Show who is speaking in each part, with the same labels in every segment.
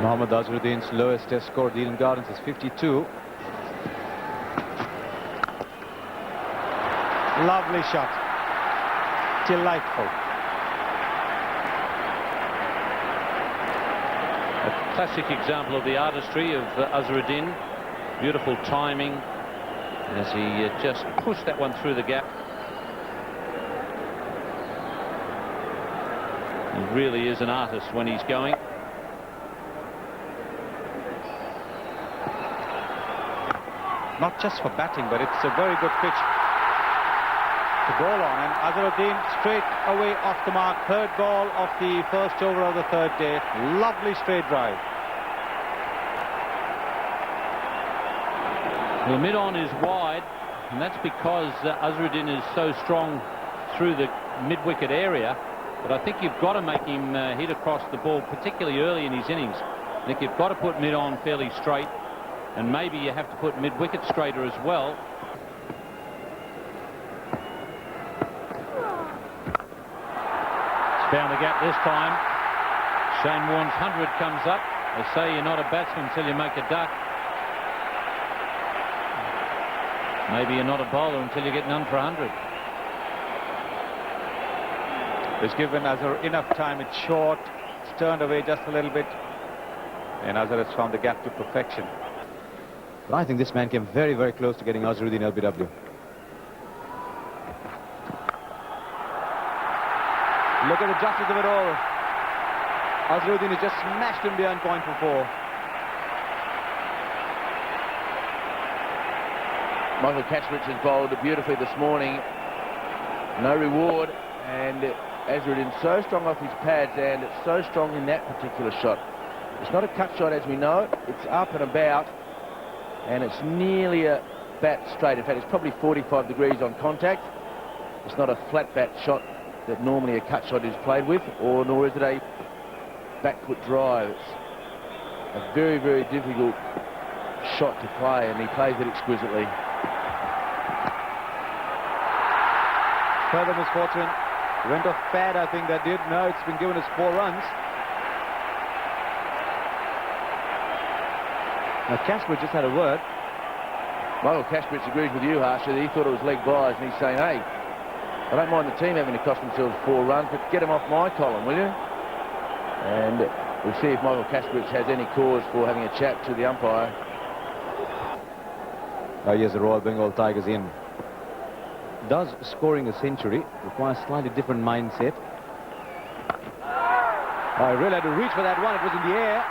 Speaker 1: Mohammad Azharuddin's lowest test score at Eden Gardens is 52.
Speaker 2: Lovely shot. Delightful.
Speaker 3: A classic example of the artistry of Azharuddin. Beautiful timing as he just pushed that one through the gap. He really is an artist when he's going.
Speaker 2: Not just for batting, but it's a very good pitch to ball on. And Azharuddin straight away off the mark. Third ball of the first over of the third day. Lovely straight drive.
Speaker 3: The mid-on is wide, and that's because Azharuddin is so strong through the mid-wicket area. But I think you've got to make him hit across the ball, particularly early in his innings. I think you've got to put mid-on fairly straight, and maybe you have to put mid-wicket straighter as well. It's found the gap this time. Shane Warne's 100 comes up. They say you're not a batsman until you make a duck. Maybe you're not a bowler until you get none for 100.
Speaker 2: It's given Azhar enough time. It's short. It's turned away just a little bit. And Azhar has found the gap to perfection.
Speaker 1: But I think this man came very, very close to getting Azharuddin LBW.
Speaker 2: Look at the justice of it all. Azharuddin has just smashed him behind point for 4.
Speaker 4: Michael Catchbridge has bowled beautifully this morning. No reward, and Azharuddin so strong off his pads, and it's so strong in that particular shot. It's not a cut shot as we know it. It's up and about, and it's nearly a bat straight. In fact, it's probably 45 degrees on contact. It's not a flat bat shot that normally a cut shot is played with, or nor is it a back foot drive. It's a very, very difficult shot to play, and he plays it exquisitely.
Speaker 2: Further misfortune. Went off pad, I think that did. No, it's been given us 4 runs. Now Cashbridge just had a word.
Speaker 4: Michael Cashbridge agrees with you, Harsha. He thought it was leg byes, and he's saying, hey, I don't mind the team having to cost themselves 4 runs, but get them off my column, will you? And we'll see if Michael Cashbridge has any cause for having a chat to the umpire.
Speaker 1: Oh yes, the Royal Bengal Tigers in. Does scoring a century require a slightly different mindset?
Speaker 2: I really had to reach for that one. It was in the air.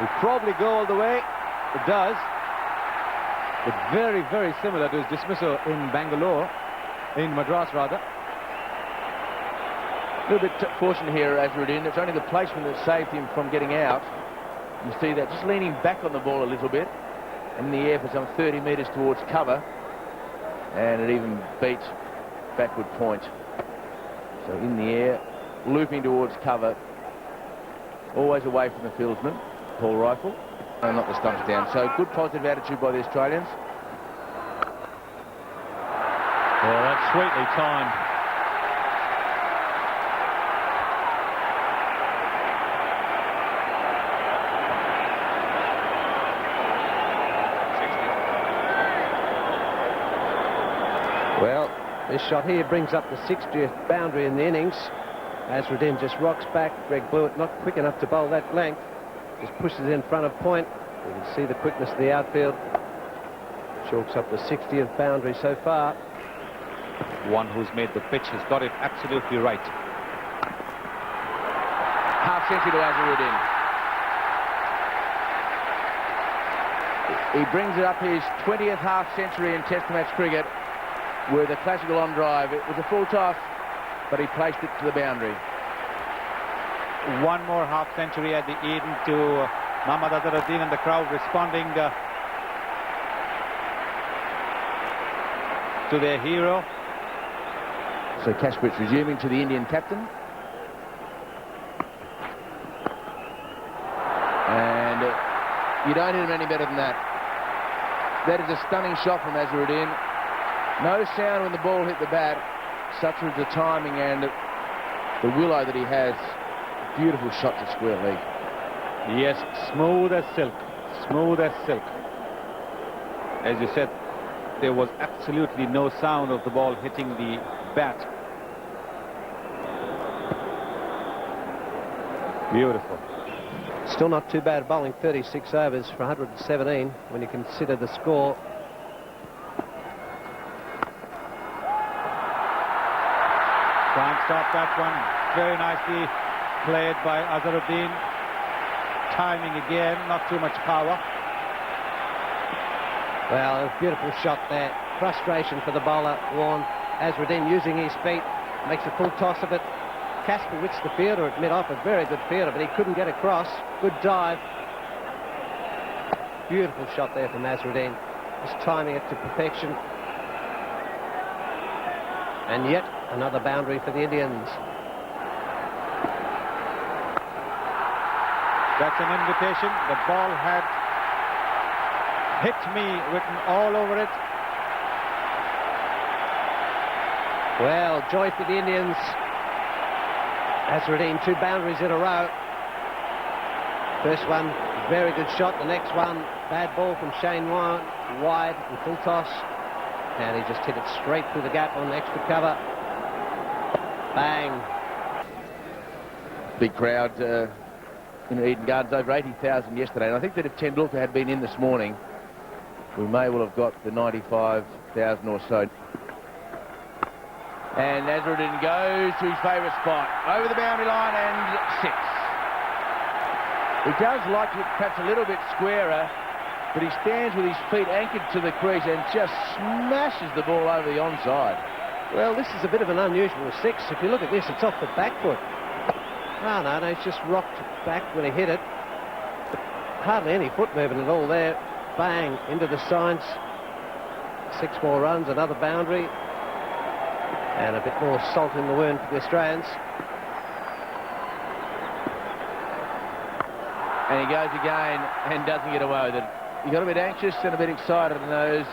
Speaker 2: Will probably go all the way. It does. But very, very similar to his dismissal in Bangalore, in Madras rather.
Speaker 4: A little bit fortunate here, Azharuddin. It's only the placement that saved him from getting out. You see that, just leaning back on the ball a little bit, in the air for some 30 metres towards cover. And it even beat backward point. So in the air, looping towards cover, always away from the fieldsman, Paul Rifle, and knock the stumps down. So good positive attitude by the Australians.
Speaker 3: Well, that's sweetly timed.
Speaker 5: Well, this shot here brings up the 60th boundary in the innings. Azharuddin just rocks back. Greg Blewett not quick enough to bowl that length. Just pushes it in front of point. You can see the quickness of the outfield. Chalks up the 60th boundary so far.
Speaker 2: One who's made the pitch has got it absolutely right.
Speaker 4: Half century to Azharuddin. He brings it up his 20th half century in Test match cricket with a classical on drive. It was a full toss, but he placed it to the boundary.
Speaker 2: One more half century at the Eden to Mohammad Azharuddin, and the crowd responding to their hero.
Speaker 4: So Cashbridge resuming to the Indian captain. And you don't hit him any better than that. That is a stunning shot from Azharuddin. No sound when the ball hit the bat. Such was the timing and the willow that he has. Beautiful shot to square leg.
Speaker 2: Yes, smooth as silk. Smooth as silk. As you said, there was absolutely no sound of the ball hitting the bat. Beautiful.
Speaker 5: Still not too bad bowling 36 overs for 117 when you consider the score.
Speaker 2: Can't stop that one. Very nicely played by Azharuddin. Timing again, not too much power.
Speaker 5: Well, a beautiful shot there. Frustration for the bowler, Warne. Azharuddin using his feet, makes a full toss of it. Kasperwitz, the fielder at mid-off, a very good fielder, but he couldn't get across. Good dive. Beautiful shot there from Azharuddin. Just timing it to perfection. And yet another boundary for the Indians.
Speaker 2: That's an invitation. The ball had "hit me" written all over it.
Speaker 5: Well, joy for the Indians. Azharuddin, 2 boundaries in a row. First one, very good shot. The next one, bad ball from Shane Warne, wide and full toss. And he just hit it straight through the gap on the extra cover. Bang.
Speaker 4: Big crowd in Eden Gardens, over 80,000 yesterday. And I think that if Tendulkar had been in this morning, we may well have got the 95,000 or so. And Azharuddin goes to his favourite spot, over the boundary line and 6. He does like it perhaps a little bit squarer, but he stands with his feet anchored to the crease and just smashes the ball over the onside.
Speaker 5: Well, this is a bit of an unusual 6. If you look at this, it's off the back foot. Oh, no, it's just rocked back when he hit it. Hardly any foot movement at all there. Bang, into the signs. 6 more runs, another boundary. And a bit more salt in the wound for the Australians.
Speaker 4: And he goes again and doesn't get away with it. He got a bit anxious and a bit excited, and those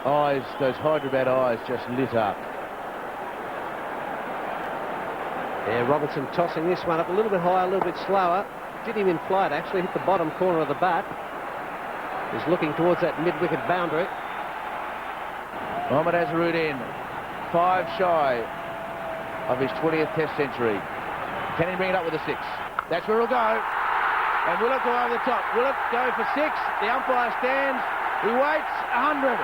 Speaker 4: eyes, those Hyderabad eyes, just lit up.
Speaker 5: Yeah, Robinson tossing this one up a little bit higher, a little bit slower. Did him in flight, actually, hit the bottom corner of the bat. He's looking towards that mid-wicket boundary.
Speaker 4: Mohammad Azharuddin, 5 shy of his 20th Test century. Can he bring it up with a 6? That's where it'll go. And will it go over the top? Will it go for 6? The umpire stands. He waits. 100.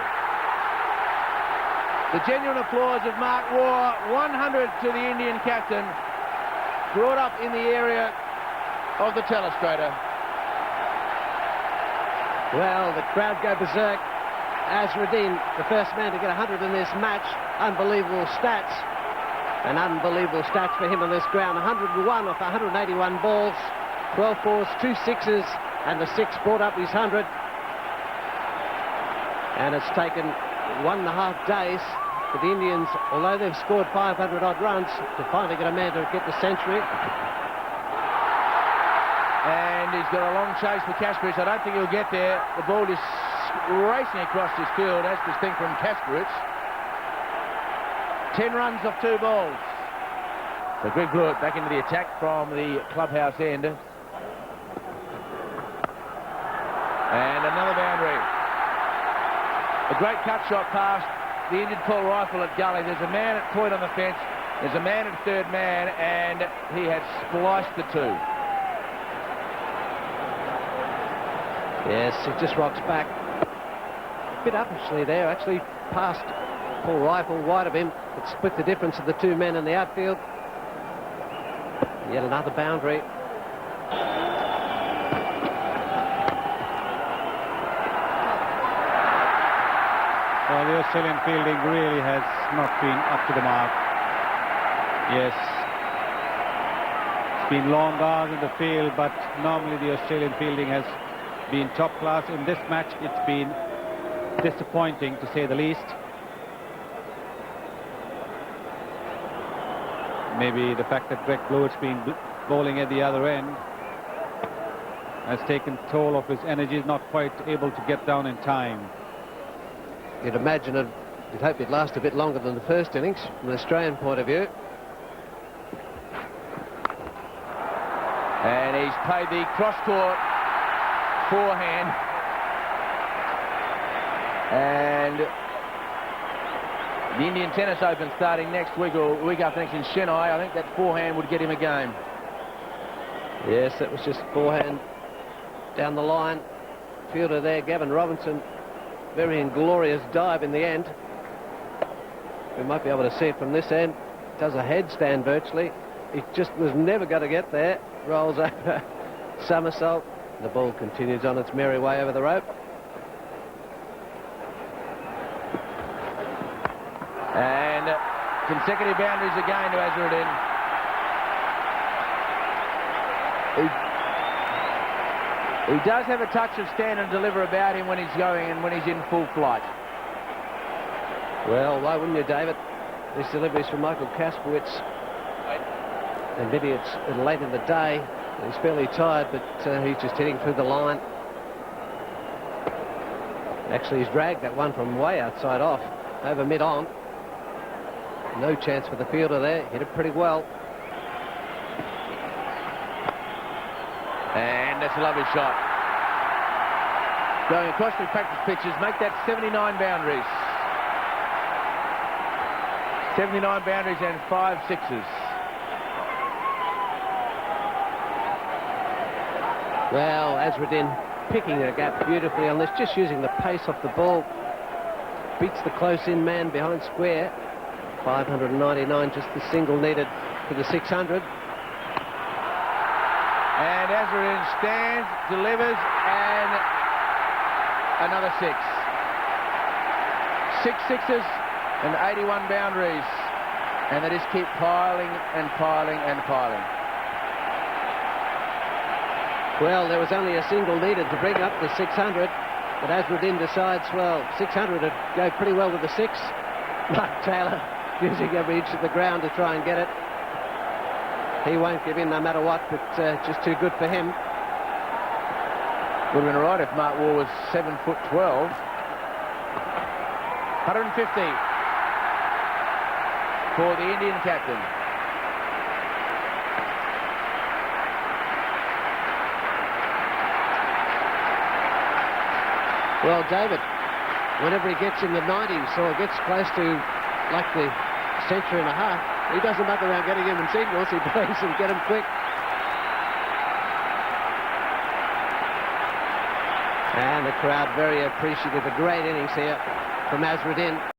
Speaker 4: The genuine applause of Mark Waugh. 100 to the Indian captain. Brought up in the area of the telestrator.
Speaker 5: Well, the crowd go berserk. Azharuddin, the first man to get 100 in this match. Unbelievable stats. And unbelievable stats for him on this ground. 101 off 181 balls. 12 fours, 2 sixes, and the 6 brought up his 100. And it's taken 1.5 days for the Indians, although they've scored 500 odd runs, to finally get a man to get the century.
Speaker 4: And he's got a long chase for Kasperwitz. I don't think he'll get there. The ball is racing across this field, as distinct from Kasperwitz. 10 runs off 2 balls. So Greg Blewett back into the attack from the clubhouse end. And another boundary. A great cut shot past the Indian pull rifle at gully. There's a man at point on the fence. There's a man at third man, and he has spliced the 2.
Speaker 5: Yes, it just rocks back. A bit up actually there, actually past Paul Rifle, wide of him. It split the difference of the 2 men in the outfield. Yet another boundary.
Speaker 2: Well, the Australian fielding really has not been up to the mark. Yes. It's been long hours in the field, but normally the Australian fielding has been top class. In this match, it's been disappointing, to say the least. Maybe the fact that Greg Blewett's been bowling at the other end has taken toll of his energy, not quite able to get down in time.
Speaker 5: You'd imagine you'd hope it'd last a bit longer than the first innings from an Australian point of view.
Speaker 4: And he's played the cross-court forehand. And the Indian Tennis Open starting next week or week after next in Chennai. I think that forehand would get him a game.
Speaker 5: Yes, that was just forehand down the line. Fielder there, Gavin Robinson. Very inglorious dive in the end. We might be able to see it from this end. Does a headstand virtually. He just was never going to get there. Rolls over, somersault. The ball continues on its merry way over the rope.
Speaker 4: And consecutive boundaries again to Azharuddin. He does have a touch of stand and deliver about him when he's going and when he's in full flight.
Speaker 5: Well, why wouldn't you, David? This delivery is from Michael Kaspowitz. Admittedly, it's late in the day. He's fairly tired, but he's just hitting through the line. Actually, he's dragged that one from way outside off, over mid-on. No chance for the fielder there. Hit it pretty well.
Speaker 4: And that's a lovely shot. Going across the practice pitches, make that 79 boundaries. 79 boundaries and 5 sixes.
Speaker 5: Well, Azharuddin picking a gap beautifully on this, just using the pace off the ball. Beats the close-in man behind square. 599, just the single needed for the 600.
Speaker 4: And Azharuddin stands, delivers, and another 6. 6 sixes and 81 boundaries. And they just keep piling and piling and piling.
Speaker 5: Well, there was only a single needed to bring up the 600, but Azharuddin decides, well, 600 would go pretty well with the 6. Mark Taylor using every inch of the ground to try and get it. He won't give in no matter what, but just too good for him.
Speaker 4: Would have been right if Mark Waugh was 7'12". 150 for the Indian captain.
Speaker 5: Well, David, whenever he gets in the 90s or gets close to like the century and a half, he doesn't muck around getting him in singles. He plays and get him quick. And the crowd very appreciative. A great innings here from Azharuddin.